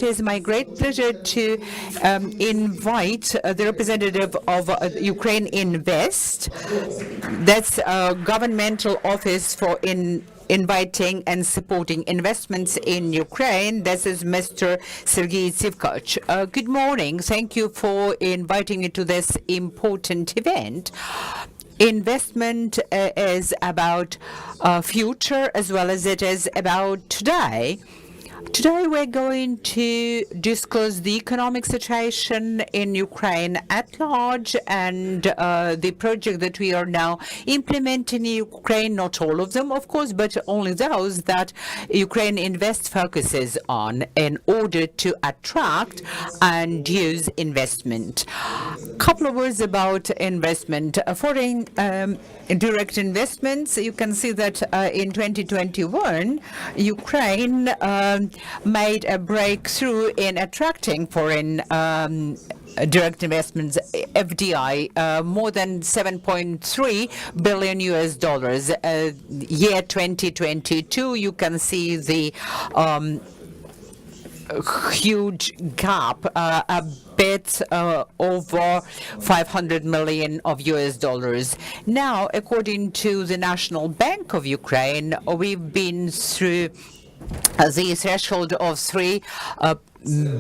It is my great pleasure to invite the representative of UkraineInvest. That's a governmental office for inviting and supporting investments in Ukraine. This is Mr. Sergiy Tsivkach. Good morning. Thank you for inviting me to this important event. Investment is about future as well as it is about today. Today we're going to discuss the economic situation in Ukraine at large and the project that we are now implementing in Ukraine, not all of them, of course, but only those that UkraineInvest focuses on in order to attract and use investment. A couple of words about investment. Foreign direct investments, you can see that in 2021, Ukraine made a breakthrough in attracting foreign direct investments, FDI, more than 7.3 billion US dollars. Year 2022, you can see the huge gap, a bit over 500 million of US dollars. Now, according to the National Bank of Ukraine, we've been through the threshold of 3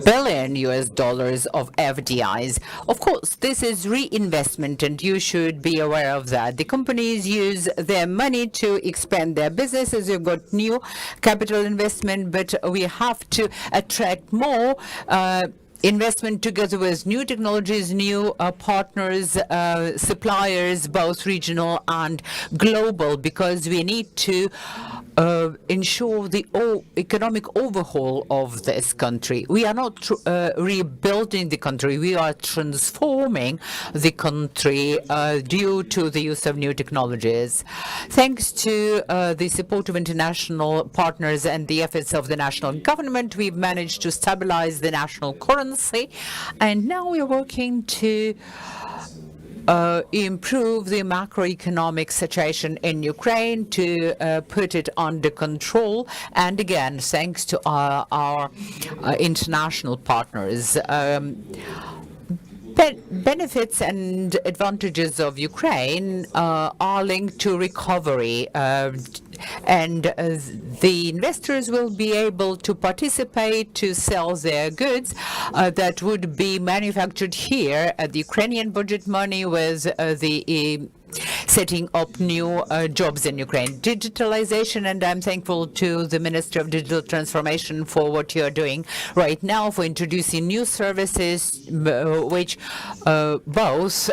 billion US dollars of FDIs. Of course, this is reinvestment, and you should be aware of that. The companies use their money to expand their businesses. You've got new capital investment, but we have to attract more investment together with new technologies, new partners, suppliers, both regional and global, because we need to ensure the economic overhaul of this country. We are not rebuilding the country, we are transforming the country due to the use of new technologies. Thanks to the support of international partners and the efforts of the national government, we've managed to stabilize the national currency, and now we're working to improve the macroeconomic situation in Ukraine, to put it under control, and again, thanks to our international partners. Benefits and advantages of Ukraine are linked to recovery, and the investors will be able to participate to sell their goods that would be manufactured here. The Ukrainian budget money with the setting up new jobs in Ukraine. Digitalization, and I'm thankful to the Minister of Digital Transformation for what you're doing right now, for introducing new services which both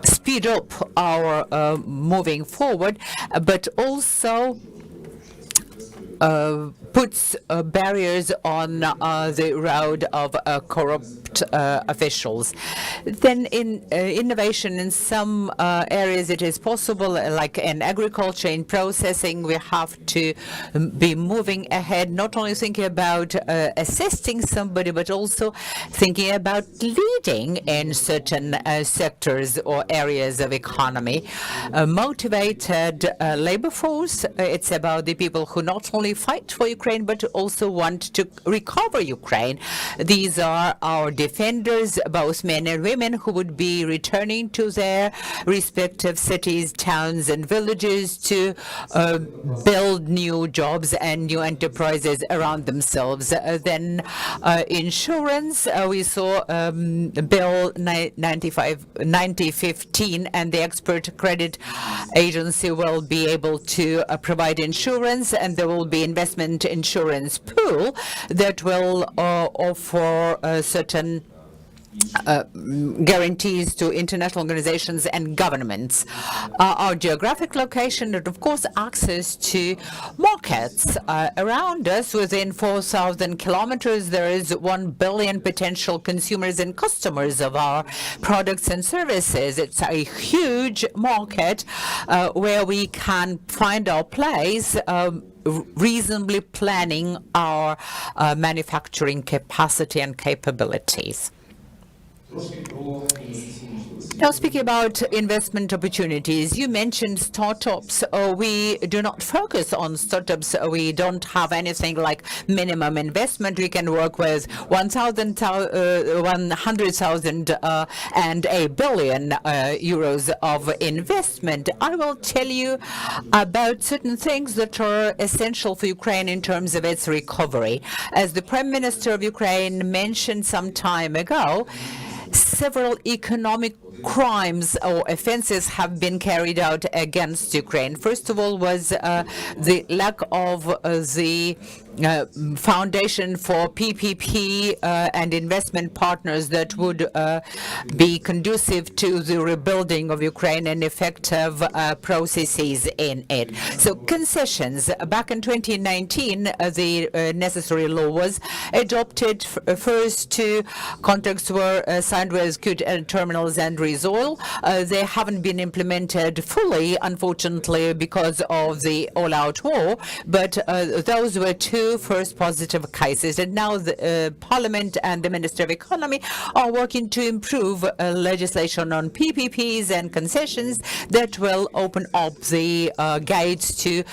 speed up our moving forward, but also puts barriers on the road of corrupt officials. Then in innovation, in some areas it is possible, like in agriculture, in processing, we have to be moving ahead, not only thinking about assisting somebody, but also thinking about leading in certain sectors or areas of economy. A motivated labor force, it's about the people who not only fight for Ukraine, but also want to recover Ukraine. These are our defenders, both men and women, who would be returning to their respective cities, towns, and villages to build new jobs and new enterprises around themselves. Then insurance, we saw Bill 9015, and the Export Credit Agency will be able to provide insurance, and there will be investment insurance pool that will offer certain guarantees to international organizations and governments. Our geographic location, and of course access to markets around us. Within 4,000 kilometers there is 1 billion potential consumers and customers of our products and services. It's a huge market where we can find our place, reasonably planning our manufacturing capacity and capabilities. Now, speaking about investment opportunities, you mentioned startups. We do not focus on startups. We don't have anything like minimum investment. We can work with 100,000 and a billion euros of investment. I will tell you about certain things that are essential for Ukraine in terms of its recovery. As the Prime Minister of Ukraine mentioned some time ago, several economic crimes or offenses have been carried out against Ukraine. First of all was the lack of the foundation for PPP and investment partners that would be conducive to the rebuilding of Ukraine and effective processes in it. So concessions. Back in 2019, the necessary law was adopted. First two contracts were signed with crude terminals and Oil. They haven't been implemented fully, unfortunately, because of the all-out war, but those were two first positive cases. And now the Parliament and the Minister of Economy are working to improve legislation on PPPs and concessions that will open up the gates to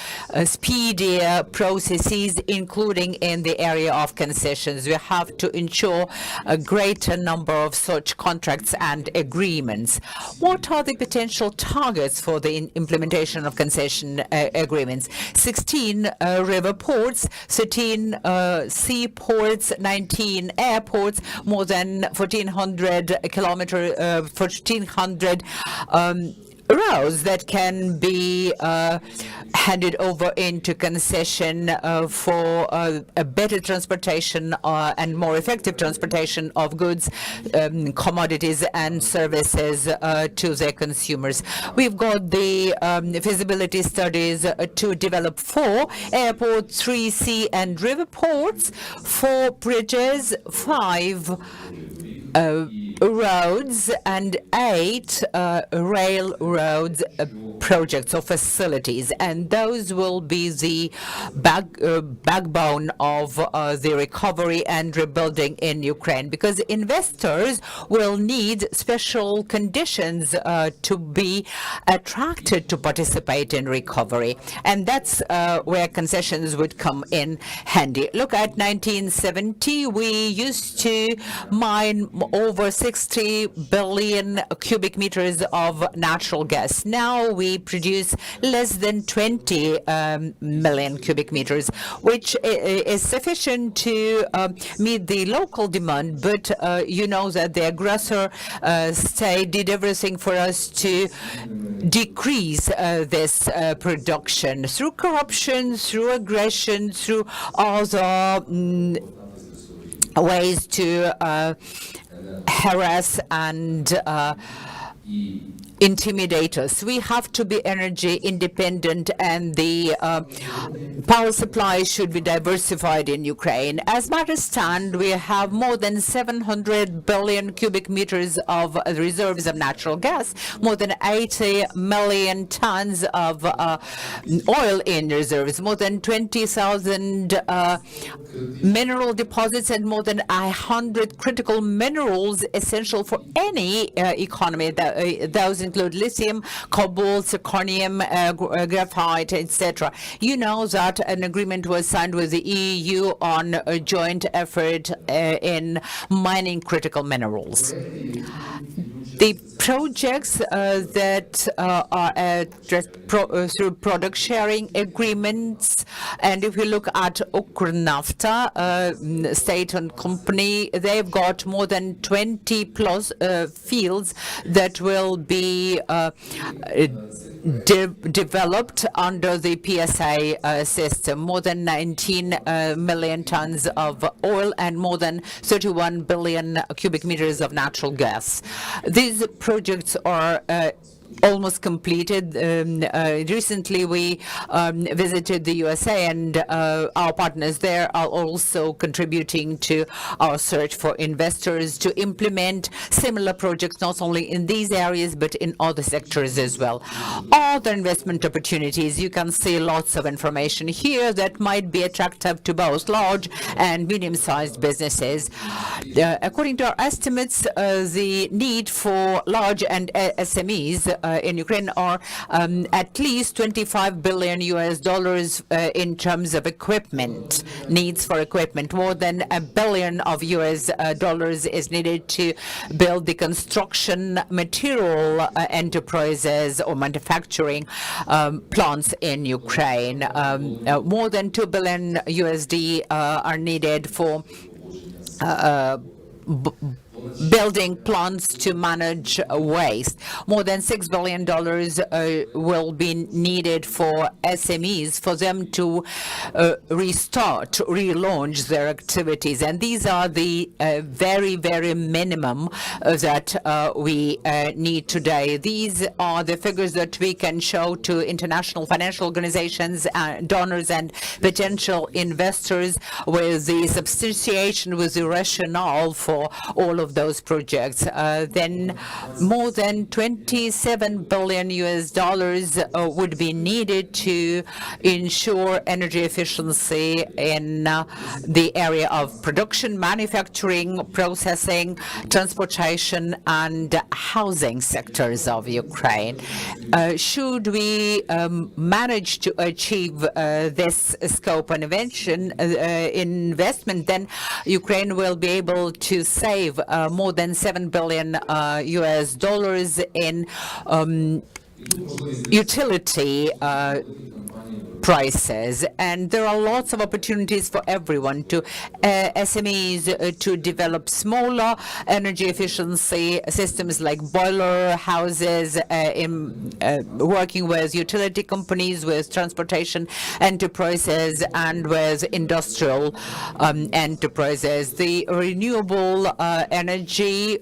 speedier processes, including in the area of concessions. We have to ensure a greater number of such contracts and agreements. What are the potential targets for the implementation of concession agreements? 16 river ports, 13 seaports, 19 airports, more than 1,400 roads that can be handed over into concession for a better transportation and more effective transportation of goods, commodities and services to their consumers. We've got the feasibility studies to develop 4 airports, 3 sea and river ports, 4 bridges, 5 roads and 8 railroads projects or facilities, and those will be the backbone of the recovery and rebuilding in Ukraine, because investors will need special conditions to be attracted to participate in recovery, and that's where concessions would come in handy. Look at 1970, we used to mine over 60 billion cubic meters of natural gas. Now we produce less than 20 million cubic meters, which is sufficient to meet the local demand, but you know that the aggressor state did everything for us to decrease this production through corruption, through aggression, through other ways to harass and intimidate us. We have to be energy independent, and the power supply should be diversified in Ukraine. As matters stand, we have more than 700 billion cubic meters of reserves of natural gas, more than 80 million tons of oil in reserves, more than 20,000 mineral deposits, and more than 100 critical minerals essential for any economy. Those include lithium, cobalt, zirconium, graphite, etc. You know that an agreement was signed with the EU on a joint effort in mining critical minerals. The projects that are through product sharing agreements, and if you look at UkraineInvest, state-owned company, they've got more than 20 plus fields that will be developed under the PSA system, more than 19 million tons of oil and more than 31 billion cubic meters of natural gas. These projects are almost completed. Recently, we visited the USA, and our partners there are also contributing to our search for investors to implement similar projects, not only in these areas, but in other sectors as well. Other investment opportunities, you can see lots of information here that might be attractive to both large and medium-sized businesses. According to our estimates, the need for large and SMEs in Ukraine are at least $25 billion in terms of equipment, needs for equipment. More than $1 billion of dollars is needed to build the construction material enterprises or manufacturing plants in Ukraine. More than $2 billion are needed for building plants to manage waste. More than $6 billion will be needed for SMEs for them to relaunch their activities. And these are the very, very minimum that we need today. These are the figures that we can show to international financial organizations, donors, and potential investors, with the substantiation, with the rationale for all of those projects. Then more than $27 billion would be needed to ensure energy efficiency in the area of production, manufacturing, processing, transportation, and housing sectors of Ukraine. Should we manage to achieve this scope and investment, then Ukraine will be able to save more than $7 billion in utility prices. And there are lots of opportunities for everyone, to SMEs to develop smaller energy efficiency systems like boiler houses, working with utility companies, with transportation enterprises, and with industrial enterprises. The renewable energy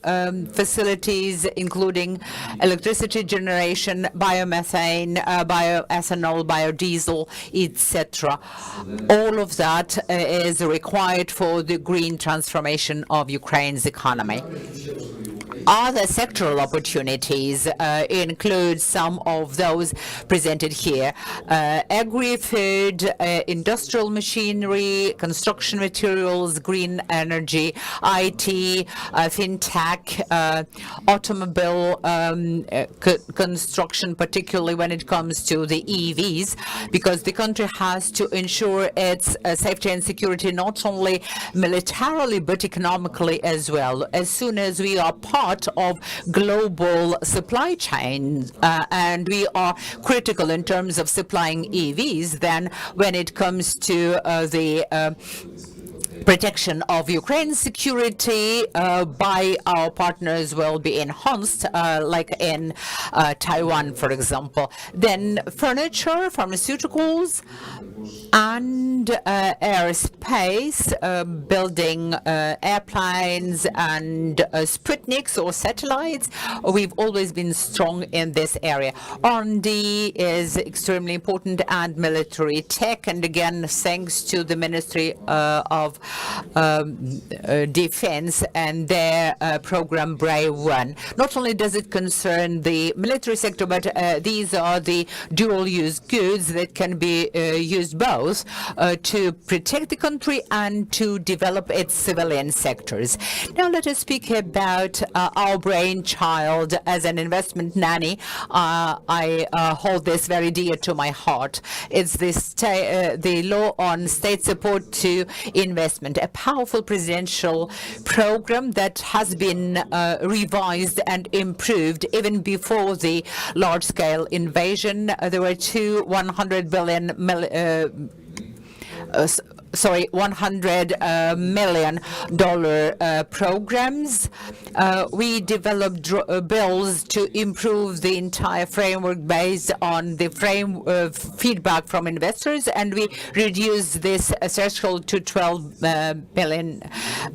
facilities, including electricity generation, biomethane, bioethanol, biodiesel, etc. All of that is required for the green transformation of Ukraine's economy. Other sectoral opportunities include some of those presented here: agri-food, industrial machinery, construction materials, green energy, IT, fintech, automobile construction, particularly when it comes to the EVs, because the country has to ensure its safety and security, not only militarily but economically as well. As soon as we are part of global supply chains and we are critical in terms of supplying EVs, then when it comes to the protection of Ukraine's security by our partners will be enhanced, like in Taiwan, for example. Then furniture, pharmaceuticals, and aerospace, building airplanes and Sputniks or satellites. We've always been strong in this area. R&D is extremely important, and military tech, and again, thanks to the Ministry of Defense and their program Brave One. Not only does it concern the military sector, but these are the dual-use goods that can be used both to protect the country and to develop its civilian sectors. Now let us speak about our brainchild as an investment nanny. I hold this very dear to my heart. It's the law on state support to investment, a powerful presidential program that has been revised and improved even before the large-scale invasion. There were two $100 billion $100 million programs. We developed bills to improve the entire framework based on the feedback from investors, and we reduced this threshold to 12 billion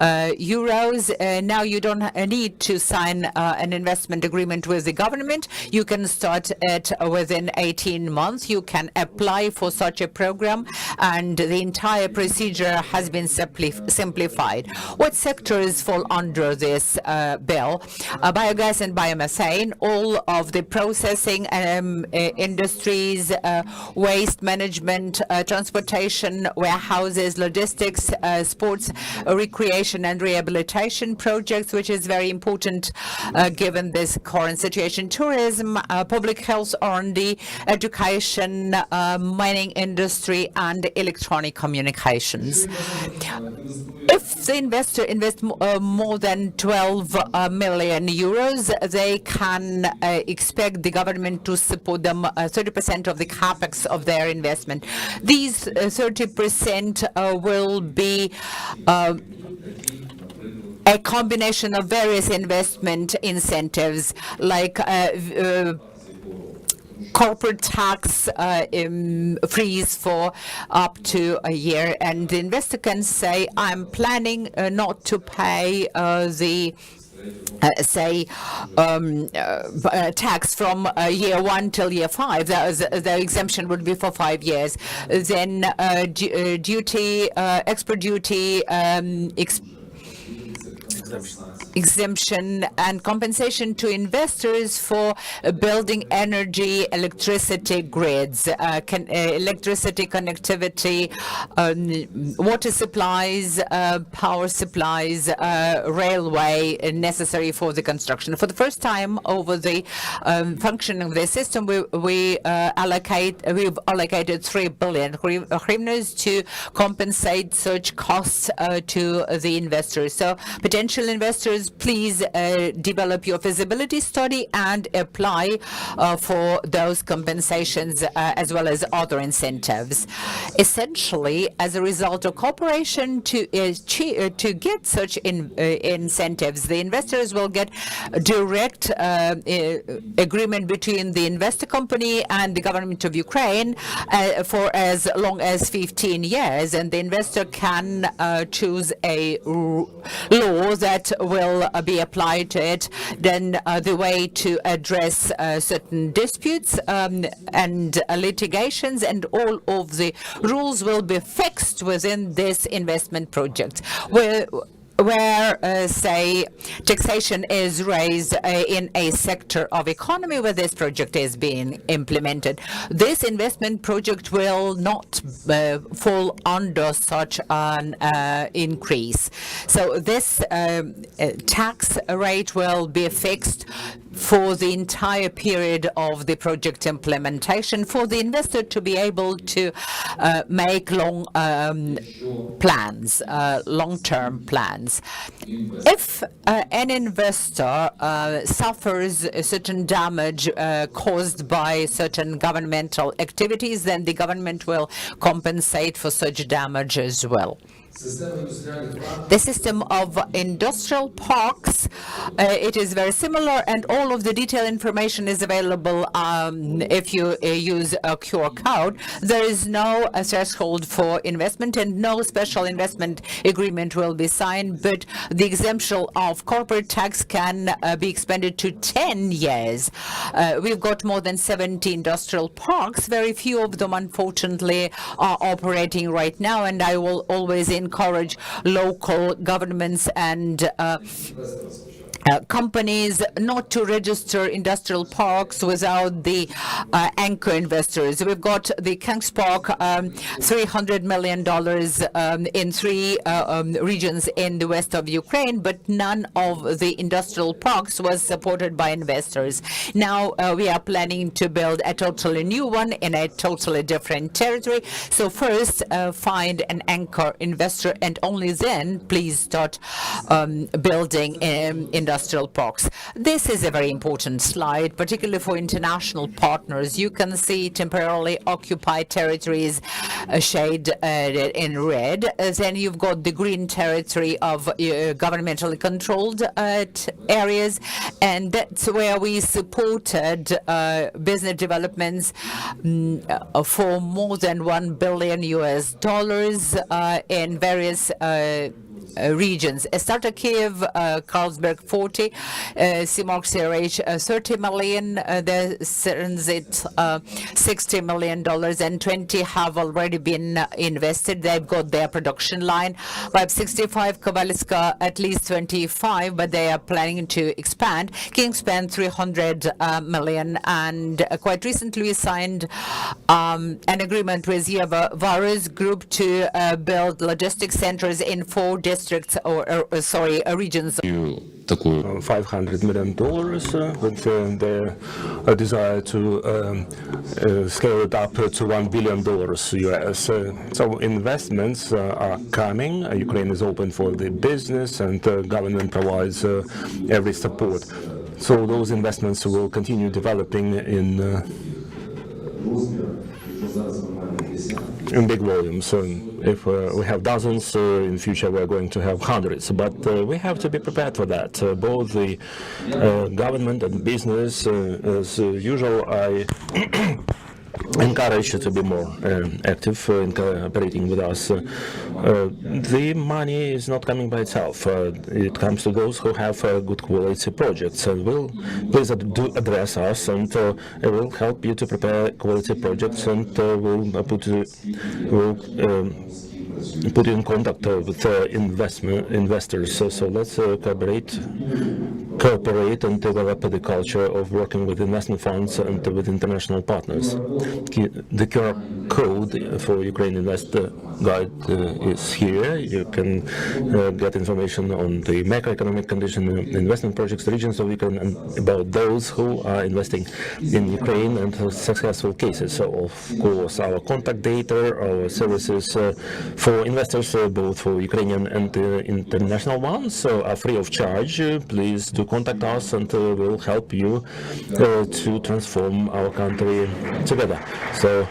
euros. Now you don't need to sign an investment agreement with the government. You can start it within 18 months. You can apply for such a program, and the entire procedure has been simplified. What sectors fall under this bill? Biogas and biomethane, all of the processing industries, waste management, transportation, warehouses, logistics, sports, recreation and rehabilitation projects, which is very important given this current situation, tourism, public health, R&D, education, mining industry, and electronic communications. If the investor invests more than 12 million euros, they can expect the government to support them 30% of the capex of their investment. These 30% will be a combination of various investment incentives, like corporate tax freeze for up to a year, and the investor can say, I'm planning not to pay the tax from year 1 till year 5. The exemption would be for 5 years. Then duty, export duty, exemption and compensation to investors for building energy, electricity grids, electricity connectivity, water supplies, power supplies, railway necessary for the construction. For the first time over the functioning of the system, we've allocated 3 billion hryvnias to compensate such costs to the investors. So potential investors, please develop your feasibility study and apply for those compensations as well as other incentives. Essentially, as a result of cooperation to get such incentives, the investors will get direct agreement between the investor company and the government of Ukraine for as long as 15 years, and the investor can choose a law that will be applied to it. Then the way to address certain disputes and litigations, and all of the rules will be fixed within this investment project. Where say, taxation is raised in a sector of economy where this project is being implemented, this investment project will not fall under such an increase. So this tax rate will be fixed for the entire period of the project implementation, for the investor to be able to make long-term plans. If an investor suffers a certain damage caused by certain governmental activities, then the government will compensate for such damage as well. The system of industrial parks, it is very similar, and all of the detailed information is available if you use a QR code. There is no threshold for investment, and no special investment agreement will be signed, but the exemption of corporate tax can be expanded to 10 years. We've got more than 70 industrial parks. Very few of them, unfortunately, are operating right now, and I will always encourage local governments and companies not to register industrial parks without the anchor investors. We've got the Kanks Park, $300 million in 3 regions in the west of Ukraine, but none of the industrial parks was supported by investors. Now we are planning to build a totally new one in a totally different territory. So first find an anchor investor, and only then please start building industrial industrial parks. This is a very important slide, particularly for international partners. You can see temporarily occupied territories shaded in red. Then you've got the green territory of governmentally controlled areas, and that's where we supported business developments for more than $1 billion in various regions. Starter Kiev, Carlsberg 40, Simok Sergiy 30 million, the Transit $60 million, and 20 have already been invested. They've got their production line. We have 65, Kovalska at least 25, but they are planning to expand. Kingspan 300 million, and quite recently we signed an agreement with Varus Group to build logistics centers in 4 districts, regions. $500 million with their desire to scale it up to $1 billion US. So investments are coming. Ukraine is open for the business, and the government provides every support. So those investments will continue developing in big volumes. If we have dozens, in the future we're going to have hundreds. But we have to be prepared for that. Both the government and business, as usual, I encourage you to be more active in cooperating with us. The money is not coming by itself. It comes to those who have good quality projects. Please do address us, and it will help you to prepare quality projects, and we'll put you in contact with investors. So let's cooperate and develop the culture of working with investment funds and with international partners. The QR code for UkraineInvest guide is here. You can get information on the macroeconomic condition, investment projects, regions of Ukraine, and about those who are investing in Ukraine and successful cases. So, of course, our contact data, our services for investors, both for Ukrainian and international ones, are free of charge. Please do contact us, and we'll help you to transform our country together. So